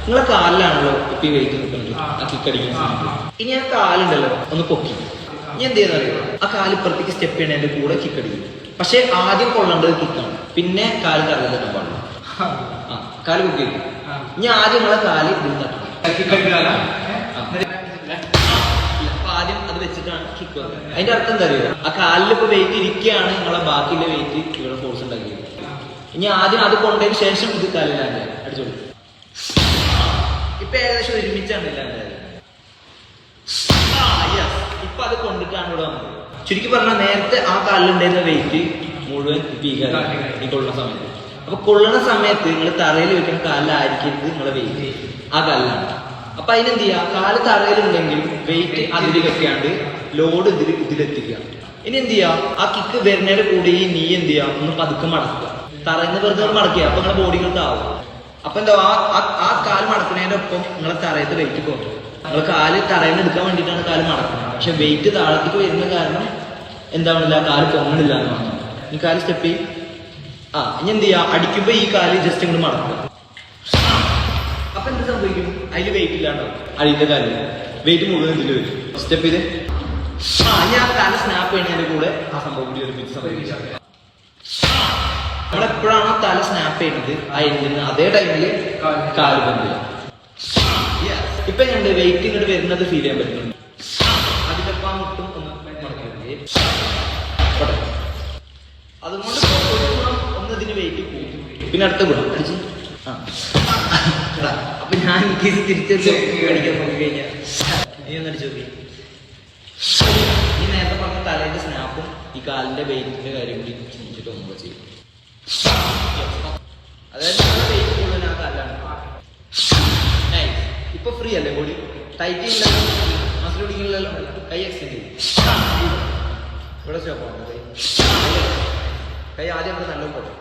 നിങ്ങളെ കാലിലാണല്ലോ ഇപ്പൊ ഈ വെയിറ്റ് നിൽക്കുന്നത് ആ കിക്കടിക്കുന്ന സമയത്ത്. ഇനി ആ കാലുണ്ടല്ലോ ഒന്ന് പൊക്കി, ഇനി എന്ത് ചെയ്യുന്നറിയോ, ആ കാല് ഇപ്പുറത്തേക്ക് സ്റ്റെപ്പ് ചെയ്യണതിന്റെ കൂടെ കിക്കടിക്കും. പക്ഷെ ആദ്യം കൊള്ളേണ്ടത് കിക്കാണ്, പിന്നെ കാല് തറയിലെത്താൻ പാടില്ല. ആ കാല് പൊക്കി. ഇനി ആദ്യം നിങ്ങളെ കാല് ഇതിൽ തട്ടണം. ആദ്യം അത് വെച്ചിട്ടാണ് കിക്ക് വന്നത്. അതിന്റെ അർത്ഥം എന്താ അറിയോ, ആ കാലിൽ ഇപ്പൊ വെയിറ്റ് ഇരിക്കുകയാണ്, നിങ്ങളെ ബാക്കിയുള്ള വെയിറ്റ് ഇവിടെ ഫോഴ്സ് ഉണ്ടാക്കിയത്. ഇനി ആദ്യം അത് കൊണ്ടതിന് ശേഷം ഇത് കാലിലാണ് അടിച്ചോളൂ. ഇപ്പൊ ഏകദേശം ഒരുമിച്ചാണ് ഇല്ലാണ്ടായത്. ഇപ്പൊ അത് കൊണ്ടിട്ടാണ് ഇവിടെ വന്നത്. ചുരുക്കി പറഞ്ഞാൽ നേരത്തെ ആ കാലിലുണ്ടായിരുന്ന വെയിറ്റ് മുഴുവൻ ഈ കൊള്ളുന്ന സമയത്ത്. അപ്പൊ കൊള്ളുന്ന സമയത്ത് നിങ്ങൾ തറയിൽ വെക്കുന്ന കാലിലായിരിക്കരുത് നിങ്ങളെ വെയിറ്റ്, ആ കാലിലാണ്. അപ്പൊ അതിനെന്ത് ചെയ്യാ, കാല് തറയിലുണ്ടെങ്കിൽ വെയിറ്റ് അതിൽ വെക്കാണ്ട് ലോഡ് ഇതിലെത്തിക്കുക. ഇനി എന്ത് ചെയ്യാ, ആ കിക്ക് വരുന്നതിന്റെ കൂടെ ഈ നീ എന്ത് ചെയ്യാ, ഒന്ന് പതുക്കെ മടക്കുക. തറയിന്ന് വെറുതെ മടക്കുക, അപ്പൊ നിങ്ങളുടെ ബോഡികൾക്ക് ആവും. അപ്പൊ എന്താ, ആ കാല് മടക്കുന്നതിന്റെ ഒപ്പം നിങ്ങളെ തറയത്ത് വെയിറ്റ് കുറയും. നിങ്ങൾ കാല് തറയിൽ നിന്ന് എടുക്കാൻ വേണ്ടിയിട്ടാണ് കാല് മടക്കുന്നത്. പക്ഷെ വെയിറ്റ് താഴത്തേക്ക് വരുന്ന കാരണം എന്താവണില്ല, കാല് പൊങ്ങണില്ല എന്ന് പറഞ്ഞു. ഈ കാല് സ്റ്റെപ്പ് ചെയ്യും. ഇനി എന്ത് ചെയ്യാ, അടിക്കുമ്പോ ഈ കാല് ജസ്റ്റ് ഇങ്ങോട്ട് മടക്കുക. അപ്പൊ എന്ത് സംഭവിക്കും, അതിൽ വെയിറ്റ് ഇല്ലാണ്ടാവും. അടിയുടെ കാലിൽ വെയിറ്റ് മുഴുവൻ ഇതിൽ വരും. സ്റ്റെപ്പ് ചെയ്ത് ഇനി ആ കാല് സ്നാപ്പ് ചെയ്യുന്നതിന്റെ കൂടെ ആ സംഭവം കൂടി ഒരുമിച്ച് സംഭവിക്കും. നമ്മളെപ്പോഴാണോ തല സ്നാപ്പ് ചെയ്യുന്നത് ആ എൻഡിന് അതേ ടൈമില് കാല് ബന്ധ. ഇപ്പൊ ഞണ്ട് വെയിറ്റ് ഇങ്ങോട്ട് വരുന്നത് ഫീൽ ചെയ്യാൻ പറ്റുന്നുണ്ട്. അതിലപ്പോ ആ മുട്ടും ഒന്ന് മടക്കി. അതുകൊണ്ട് ഗുണം ഒന്ന് ഇതിന് വെയിറ്റ് കൂടും. പിന്നെ അടുത്ത ഗുണം അടിച്ച് അപ്പൊ ഞാൻ എനിക്ക് തിരിച്ചു അടിക്കാൻ നോക്കി കഴിഞ്ഞാൽ നീ ഒന്ന് അടിച്ചു നോക്കി. ഈ നേരത്തെ പറഞ്ഞ തലേന്റെ സ്നാപ്പും ഈ കാലിന്റെ വെയിറ്റിന്റെ കാര്യം കൂടി ചിന്തിച്ചിട്ട് ഒന്നുകൂടെ ചെയ്യും. അതായത് വെയിറ്റ് കൂടുതൽ ആ കാലാണ്. ഇപ്പൊ ഫ്രീ അല്ലേ ബോഡി, ടൈറ്റ് ഇല്ലല്ലോ, മസിൽ പിടിക്കില്ലല്ലോ, കൈ എക്സ്റ്റെൻഡ് ചെയ്യും. ഇവിടെ സ്റ്റോപ്പ് ആണ് കൈ ആദ്യം അവിടെ നല്ലോണം പോട്ടെ.